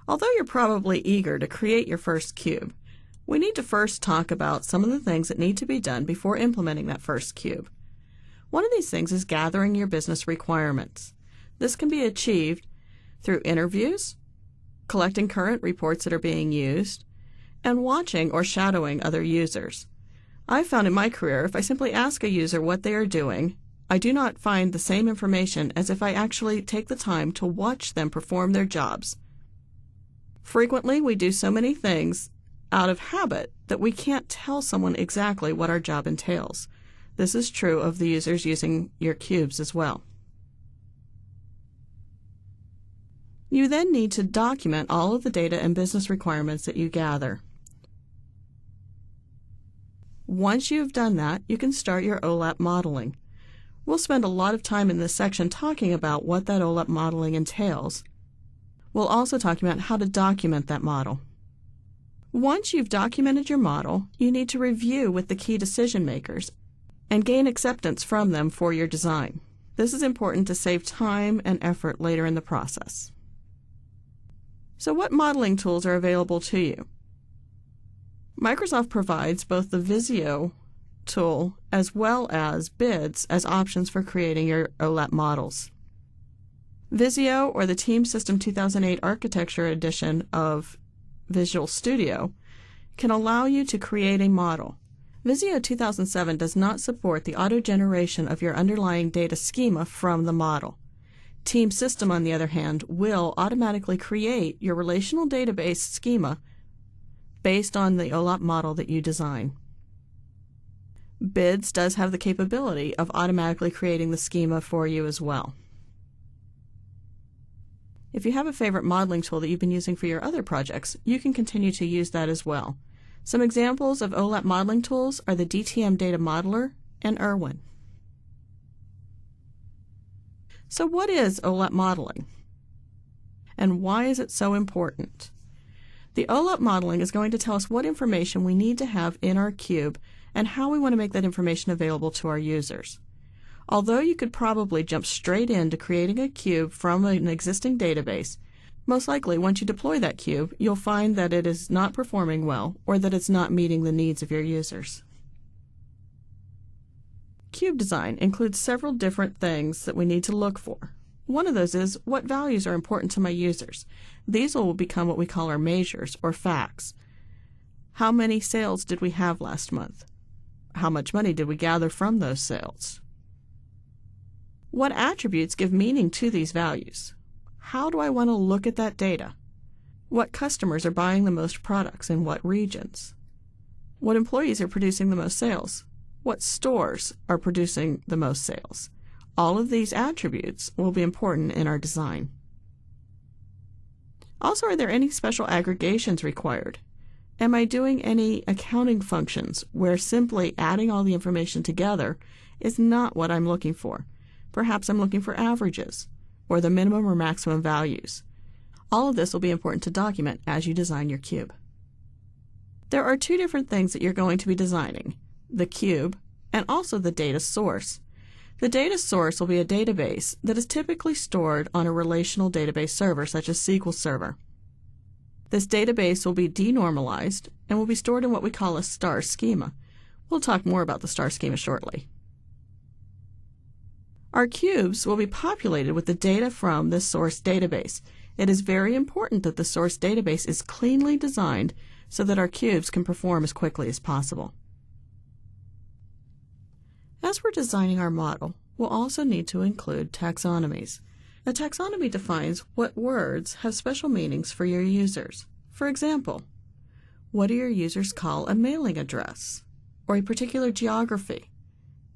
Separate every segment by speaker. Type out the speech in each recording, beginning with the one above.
Speaker 1: Although you're probably eager to create your first cube, we need to first talk about some of the things that need to be done before implementing that first cube. One of these things is gathering your business requirements. This can be achieved through interviews, collecting current reports that are being used, and watching or shadowing other users. I've found in my career, if I simply ask a user what they are doing, I do not find the same information as if I actually take the time to watch them perform their jobs. Frequently, we do so many things out of habit that we can't tell someone exactly what our job entails. This is true of the users using your cubes as well. You then need to document all of the data and business requirements that you gather. Once you've done that, you can start your OLAP modeling. We'll spend a lot of time in this section talking about what that OLAP modeling entails. We'll also talk about how to document that model. Once you've documented your model, you need to review with the key decision makers and gain acceptance from them for your design. This is important to save time and effort later in the process. So what modeling tools are available to you? Microsoft provides both the Visio tool as well as BIDS as options for creating your OLAP models. Visio, or the Team System 2008 Architecture Edition of Visual Studio, can allow you to create a model. Visio 2007 does not support the auto-generation of your underlying data schema from the model. Team System, on the other hand, will automatically create your relational database schema based on the OLAP model that you design. BIDS does have the capability of automatically creating the schema for you as well. If you have a favorite modeling tool that you've been using for your other projects, you can continue to use that as well. Some examples of OLAP modeling tools are the DTM Data Modeler and Irwin. So what is OLAP modeling? And why is it so important? The OLAP modeling is going to tell us what information we need to have in our cube and how we want to make that information available to our users. Although you could probably jump straight into creating a cube from an existing database, most likely once you deploy that cube, you'll find that it is not performing well or that it's not meeting the needs of your users. Cube design includes several different things that we need to look for. One of those is what values are important to my users. These will become what we call our measures or facts. How many sales did we have last month? How much money did we gather from those sales? What attributes give meaning to these values? How do I want to look at that data? What customers are buying the most products in what regions? What employees are producing the most sales? What stores are producing the most sales? All of these attributes will be important in our design. Also, are there any special aggregations required? Am I doing any accounting functions where simply adding all the information together is not what I'm looking for? Perhaps I'm looking for averages or the minimum or maximum values. All of this will be important to document as you design your cube. There are two different things that you're going to be designing: the cube and also the data source. The data source will be a database that is typically stored on a relational database server such as SQL Server. This database will be denormalized and will be stored in what we call a star schema. We'll talk more about the star schema shortly. Our cubes will be populated with the data from this source database. It is very important that the source database is cleanly designed so that our cubes can perform as quickly as possible. As we're designing our model, we'll also need to include taxonomies. A taxonomy defines what words have special meanings for your users. For example, what do your users call a mailing address or a particular geography?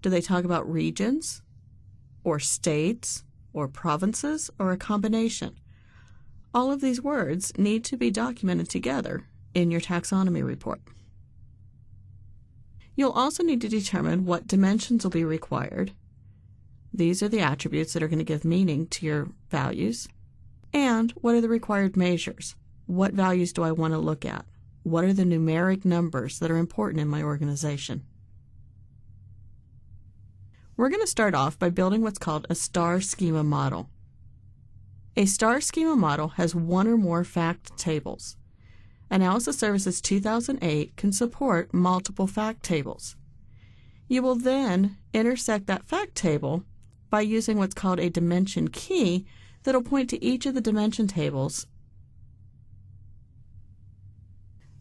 Speaker 1: Do they talk about regions, or states, or provinces, or a combination? All of these words need to be documented together in your taxonomy report. You'll also need to determine what dimensions will be required. These are the attributes that are going to give meaning to your values. And what are the required measures? What values do I want to look at? What are the numeric numbers that are important in my organization? We're going to start off by building what's called a star schema model. A star schema model has one or more fact tables. Analysis Services 2008 can support multiple fact tables. You will then intersect that fact table by using what's called a dimension key that will point to each of the dimension tables.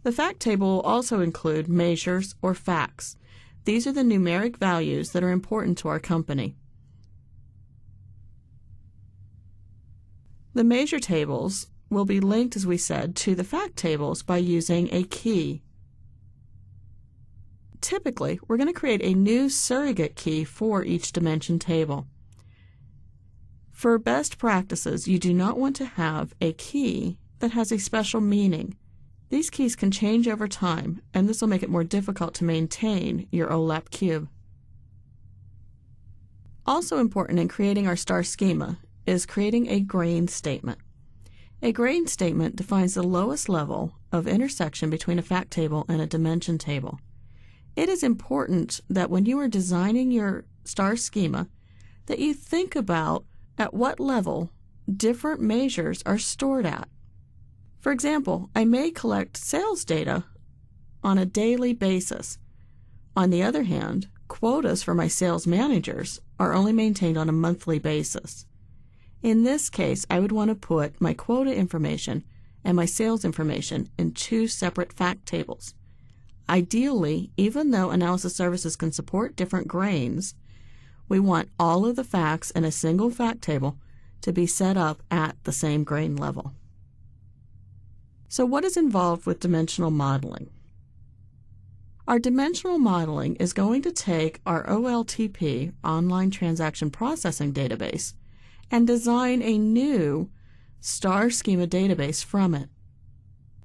Speaker 1: The fact table will also include measures or facts. These are the numeric values that are important to our company. The measure tables will be linked, as we said, to the fact tables by using a key. Typically, we're going to create a new surrogate key for each dimension table. For best practices, you do not want to have a key that has a special meaning. These keys can change over time, and this will make it more difficult to maintain your OLAP cube. Also important in creating our star schema is creating a grain statement. A grain statement defines the lowest level of intersection between a fact table and a dimension table. It is important that when you are designing your star schema that you think about at what level different measures are stored at. For example, I may collect sales data on a daily basis. On the other hand, quotas for my sales managers are only maintained on a monthly basis. In this case, I would want to put my quota information and my sales information in two separate fact tables. Ideally, even though Analysis Services can support different grains, we want all of the facts in a single fact table to be set up at the same grain level. So what is involved with dimensional modeling? Our dimensional modeling is going to take our OLTP, Online Transaction Processing Database, and design a new star schema database from it.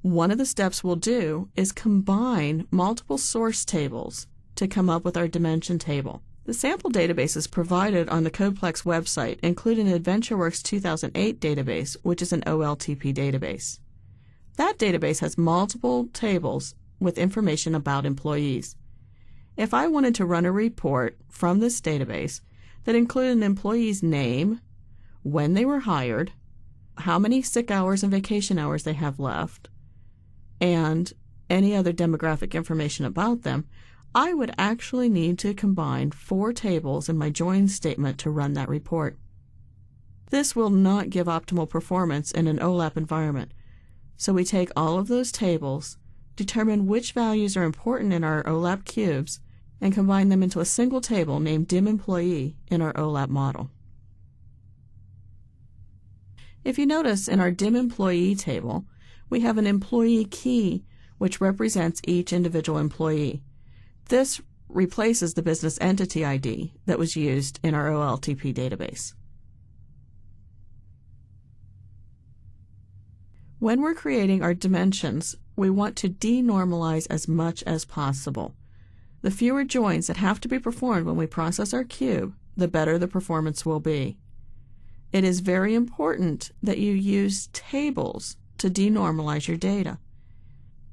Speaker 1: One of the steps we'll do is combine multiple source tables to come up with our dimension table. The sample databases provided on the Codeplex website include an AdventureWorks 2008 database, which is an OLTP database. That database has multiple tables with information about employees. If I wanted to run a report from this database that included an employee's name, when they were hired, how many sick hours and vacation hours they have left, and any other demographic information about them, I would actually need to combine 4 tables in my join statement to run that report. This will not give optimal performance in an OLAP environment. So we take all of those tables, determine which values are important in our OLAP cubes, and combine them into a single table named DIM Employee in our OLAP model. If you notice in our DIM Employee table, we have an employee key which represents each individual employee. This replaces the business entity ID that was used in our OLTP database. When we're creating our dimensions, we want to denormalize as much as possible. The fewer joins that have to be performed when we process our cube, the better the performance will be. It is very important that you use tables to denormalize your data.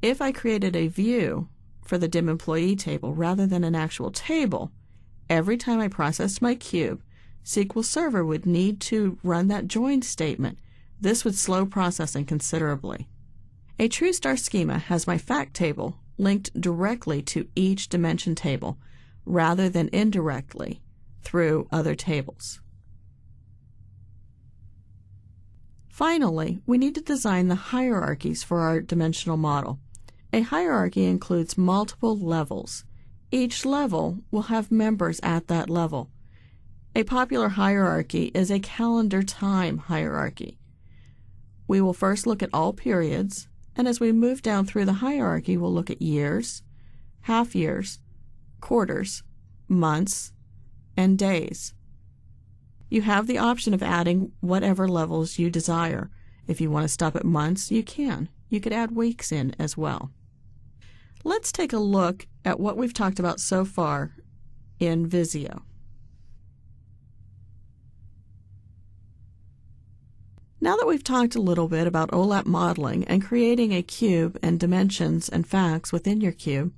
Speaker 1: If I created a view for the DIM Employee table rather than an actual table, every time I processed my cube, SQL Server would need to run that join statement. This would slow processing considerably. A true star schema has my fact table linked directly to each dimension table rather than indirectly through other tables. Finally, we need to design the hierarchies for our dimensional model. A hierarchy includes multiple levels. Each level will have members at that level. A popular hierarchy is a calendar time hierarchy. We will first look at all periods, and as we move down through the hierarchy, we'll look at years, half years, quarters, months, and days. You have the option of adding whatever levels you desire. If you want to stop at months, you can. You could add weeks in as well. Let's take a look at what we've talked about so far in Visio. Now that we've talked a little bit about OLAP modeling and creating a cube and dimensions and facts within your cube,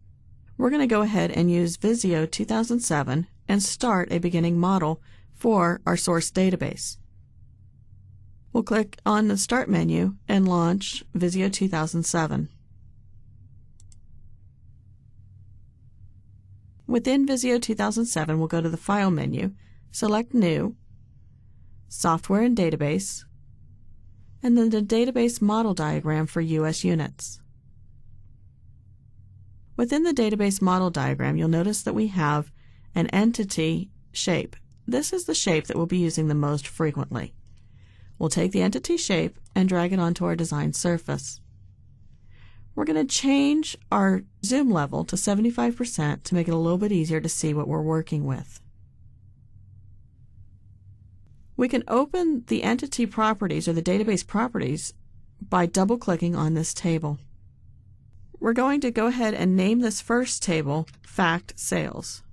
Speaker 1: we're going to go ahead and use Visio 2007 and start a beginning model for our source database. We'll click on the Start menu and launch Visio 2007. Within Visio 2007, we'll go to the File menu, select New, Software and Database, and then the Database Model Diagram for U.S. units. Within the Database Model Diagram, you'll notice that we have an entity shape. This is the shape that we'll be using the most frequently. We'll take the entity shape and drag it onto our design surface. We're going to change our zoom level to 75% to make it a little bit easier to see what we're working with. We can open the entity properties or the database properties by double-clicking on this table. We're going to go ahead and name this first table Fact Sales.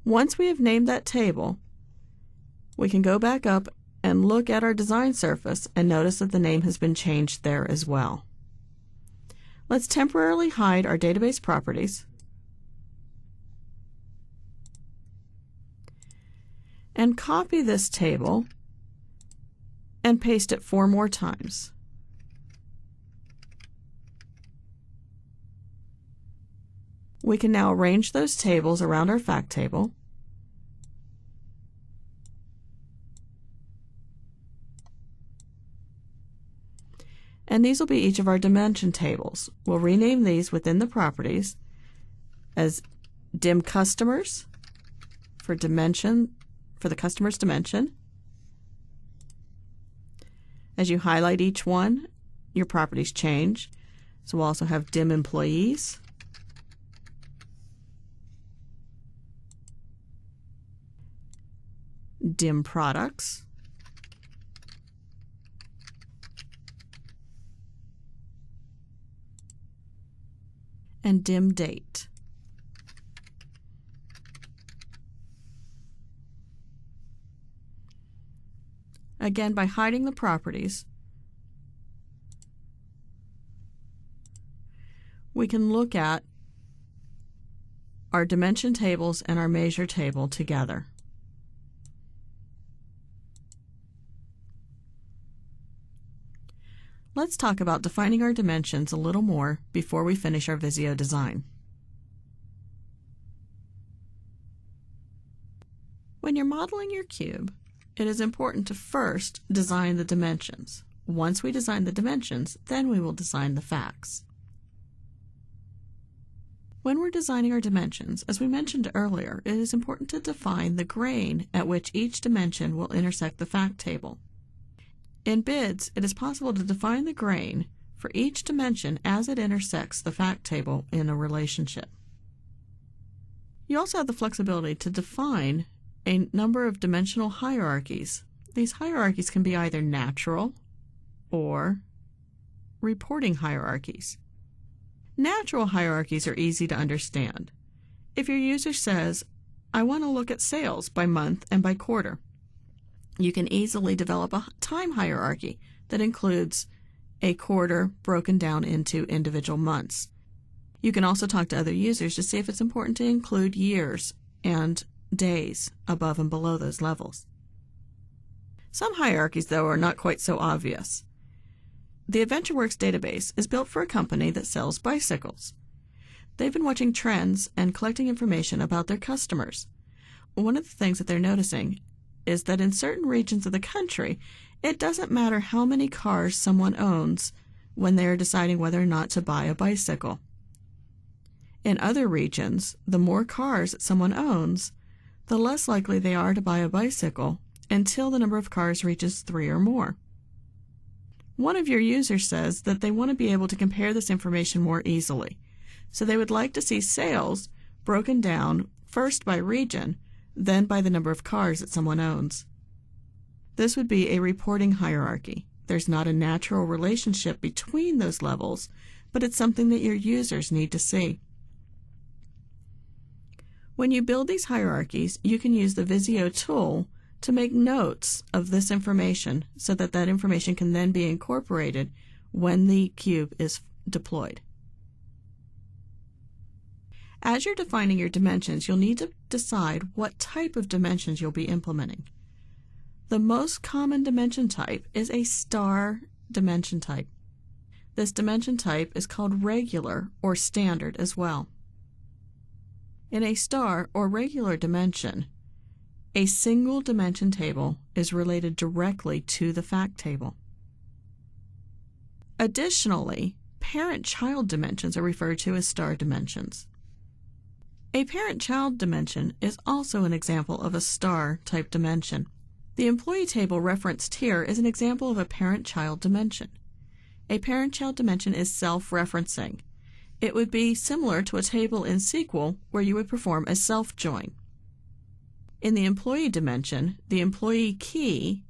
Speaker 1: Once we have named that table, we can go back up and look at our design surface and notice that the name has been changed there as well. Let's temporarily hide our database properties and copy this table and paste it 4 more times. We can now arrange those tables around our fact table. And these will be each of our dimension tables. We'll rename these within the properties as dim customers for dimension, for the customer's dimension. As you highlight each one, your properties change. So we'll also have dim employees, dim products, and dim date. Again, by hiding the properties, we can look at our dimension tables and our measure table together. Let's talk about defining our dimensions a little more before we finish our Visio design. When you're modeling your cube, it is important to first design the dimensions. Once we design the dimensions, then we will design the facts. When we're designing our dimensions, as we mentioned earlier, it is important to define the grain at which each dimension will intersect the fact table. In BIDS, it is possible to define the grain for each dimension as it intersects the fact table in a relationship. You also have the flexibility to define a number of dimensional hierarchies. These hierarchies can be either natural or reporting hierarchies. Natural hierarchies are easy to understand. If your user says, I want to look at sales by month and by quarter, you can easily develop a time hierarchy that includes a quarter broken down into individual months. You can also talk to other users to see if it's important to include years and days above and below those levels. Some hierarchies, though, are not quite so obvious. The AdventureWorks database is built for a company that sells bicycles. They've been watching trends and collecting information about their customers. One of the things that they're noticing is that in certain regions of the country, it doesn't matter how many cars someone owns when they're deciding whether or not to buy a bicycle. In other regions, the more cars that someone owns, the less likely they are to buy a bicycle until the number of cars reaches 3 or more. One of your users says that they want to be able to compare this information more easily, so they would like to see sales broken down first by region, then by the number of cars that someone owns. This would be a reporting hierarchy. There's not a natural relationship between those levels, but it's something that your users need to see. When you build these hierarchies, you can use the Visio tool to make notes of this information so that that information can then be incorporated when the cube is deployed. As you're defining your dimensions, you'll need to decide what type of dimensions you'll be implementing. The most common dimension type is a star dimension type. This dimension type is called regular or standard as well. In a star or regular dimension, a single dimension table is related directly to the fact table. Additionally, parent-child dimensions are referred to as star dimensions. A parent-child dimension is also an example of a star-type dimension. The employee table referenced here is an example of a parent-child dimension. A parent-child dimension is self-referencing. It would be similar to a table in SQL where you would perform a self-join. In the employee dimension, the employee key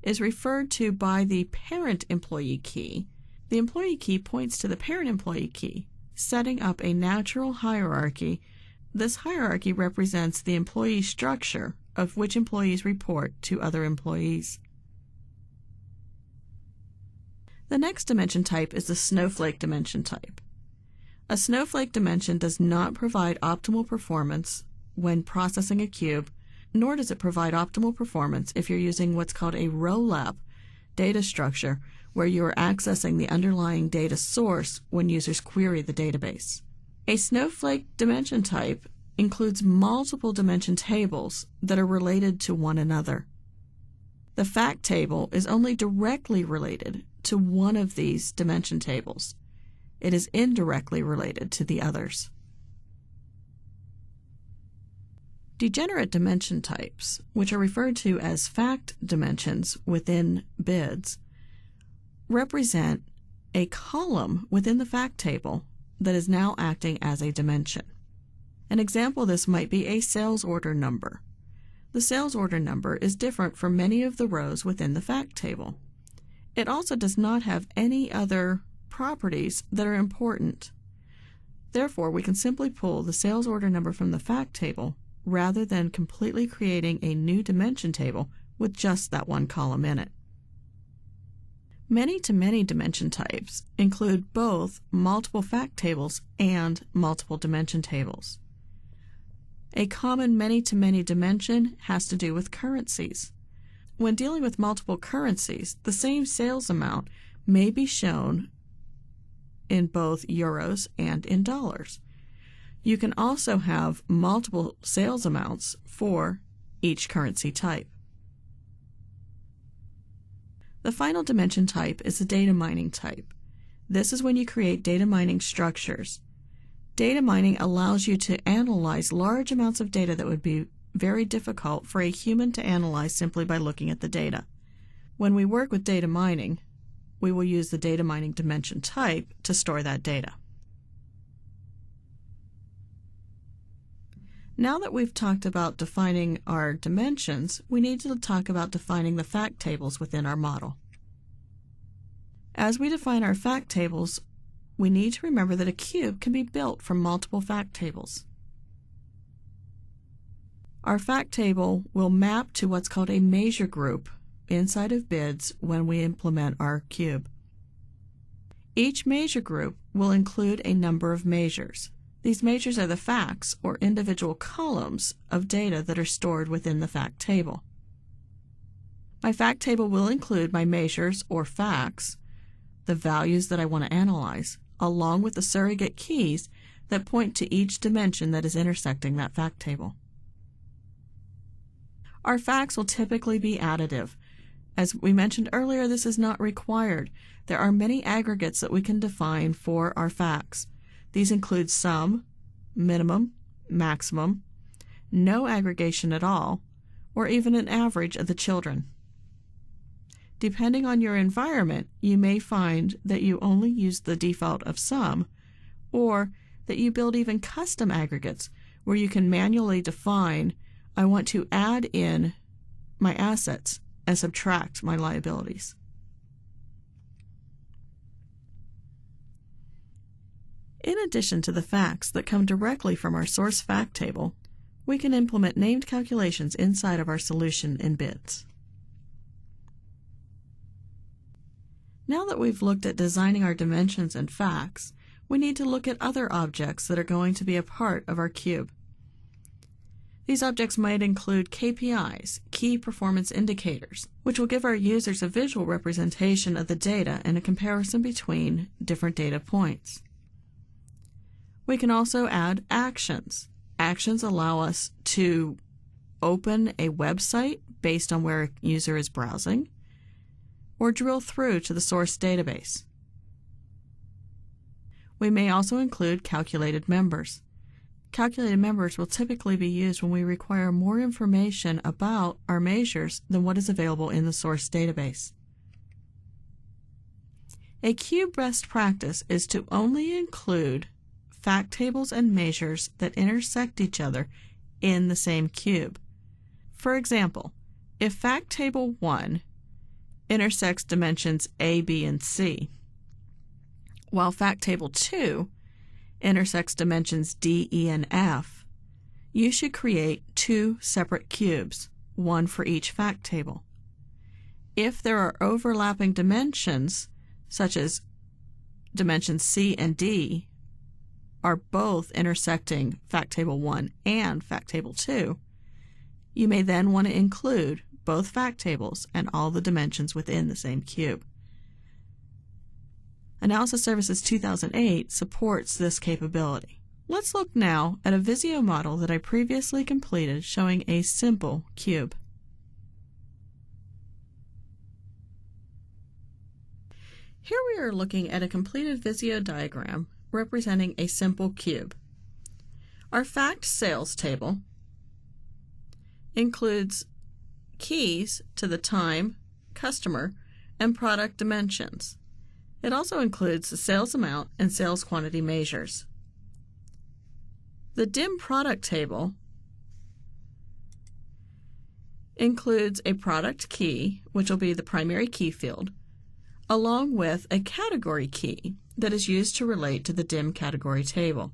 Speaker 1: is referred to by the parent employee key. The employee key points to the parent employee key, setting up a natural hierarchy. This hierarchy represents the employee structure of which employees report to other employees. The next dimension type is the snowflake dimension type. A snowflake dimension does not provide optimal performance when processing a cube, nor does it provide optimal performance if you're using what's called a OLAP data structure, where you are accessing the underlying data source when users query the database. A snowflake dimension type includes multiple dimension tables that are related to one another. The fact table is only directly related to one of these dimension tables. It is indirectly related to the others. Degenerate dimension types, which are referred to as fact dimensions within BIDS, represent a column within the fact table that is now acting as a dimension. An example of this might be a sales order number. The sales order number is different from many of the rows within the fact table. It also does not have any other properties that are important. Therefore, we can simply pull the sales order number from the fact table rather than completely creating a new dimension table with just that one column in it. Many-to-many dimension types include both multiple fact tables and multiple dimension tables. A common many-to-many dimension has to do with currencies. When dealing with multiple currencies, the same sales amount may be shown in both euros and in dollars. You can also have multiple sales amounts for each currency type. The final dimension type is the data mining type. This is when you create data mining structures. Data mining allows you to analyze large amounts of data that would be very difficult for a human to analyze simply by looking at the data. When we work with data mining, we will use the data mining dimension type to store that data. Now that we've talked about defining our dimensions, we need to talk about defining the fact tables within our model. As we define our fact tables, we need to remember that a cube can be built from multiple fact tables. Our fact table will map to what's called a measure group inside of BIDS when we implement our cube. Each measure group will include a number of measures. These measures are the facts, or individual columns of data that are stored within the fact table. My fact table will include my measures, or facts, the values that I want to analyze, along with the surrogate keys that point to each dimension that is intersecting that fact table. Our facts will typically be additive. As we mentioned earlier, this is not required. There are many aggregates that we can define for our facts. These include sum, minimum, maximum, no aggregation at all, or even an average of the children. Depending on your environment, you may find that you only use the default of sum, or that you build even custom aggregates where you can manually define, I want to add in my assets and subtract my liabilities. In addition to the facts that come directly from our source fact table, we can implement named calculations inside of our solution in BIDS. Now that we've looked at designing our dimensions and facts, we need to look at other objects that are going to be a part of our cube. These objects might include KPIs, key performance indicators, which will give our users a visual representation of the data and a comparison between different data points. We can also add actions. Actions allow us to open a website based on where a user is browsing, or drill through to the source database. We may also include calculated members. Calculated members will typically be used when we require more information about our measures than what is available in the source database. A cube best practice is to only include fact tables and measures that intersect each other in the same cube. For example, if fact table 1 intersects dimensions A, B, and C, while fact table 2 intersects dimensions D, E, and F, you should create 2 separate cubes, one for each fact table. If there are overlapping dimensions, such as dimensions C and D are both intersecting fact table 1 and fact table 2, you may then want to include both fact tables and all the dimensions within the same cube. Analysis Services 2008 supports this capability. Let's look now at a Visio model that I previously completed showing a simple cube. Here we are looking at a completed Visio diagram representing a simple cube. Our fact sales table includes keys to the time, customer, and product dimensions. It also includes the sales amount and sales quantity measures. The DIM product table includes a product key, which will be the primary key field, along with a category key that is used to relate to the DIM category table.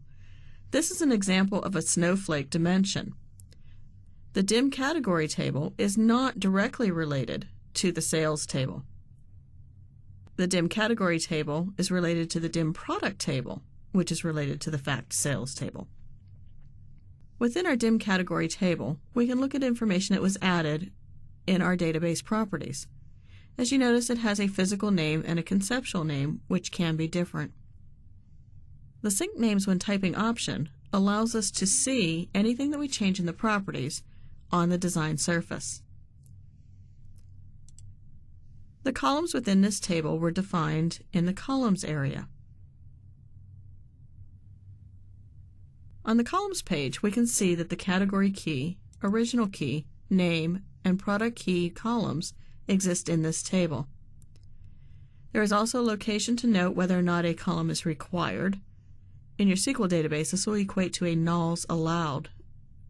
Speaker 1: This is an example of a snowflake dimension. The DIM category table is not directly related to the sales table. The DIM category table is related to the DIM product table, which is related to the fact sales table. Within our DIM category table, we can look at information that was added in our database properties. As you notice, it has a physical name and a conceptual name, which can be different. The sync names when typing option allows us to see anything that we change in the properties on the design surface. The columns within this table were defined in the columns area. On the columns page, we can see that the category key, original key, name, and product key columns exist in this table. There is also a location to note whether or not a column is required. In your SQL database, this will equate to a nulls allowed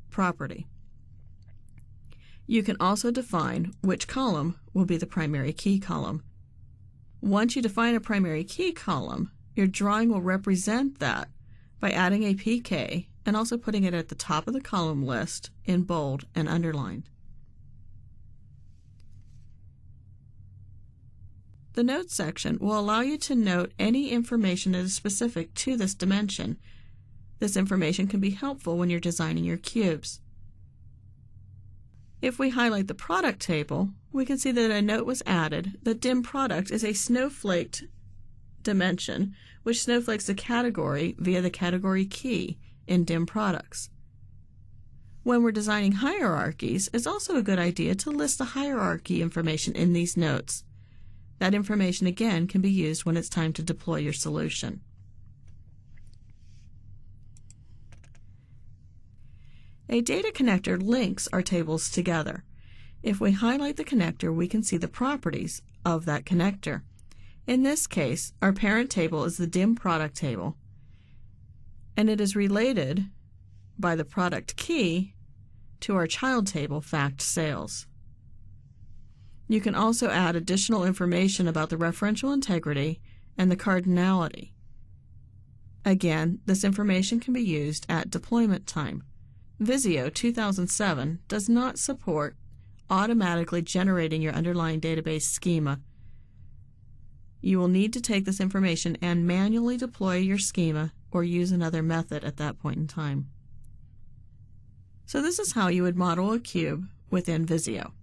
Speaker 1: property. You can also define which column will be the primary key column. Once you define a primary key column, your drawing will represent that by adding a PK and also putting it at the top of the column list in bold and underlined. The Notes section will allow you to note any information that is specific to this dimension. This information can be helpful when you're designing your cubes. If we highlight the product table, we can see that a note was added that DIM product is a snowflaked dimension, which snowflakes the category via the category key in DIM products. When we're designing hierarchies, it's also a good idea to list the hierarchy information in these notes. That information again can be used when it's time to deploy your solution. A data connector links our tables together. If we highlight the connector, we can see the properties of that connector. In this case, our parent table is the DIM product table, and it is related by the product key to our child table, fact sales. You can also add additional information about the referential integrity and the cardinality. Again, this information can be used at deployment time. Visio 2007 does not support automatically generating your underlying database schema. You will need to take this information and manually deploy your schema or use another method at that point in time. So this is how you would model a cube within Visio.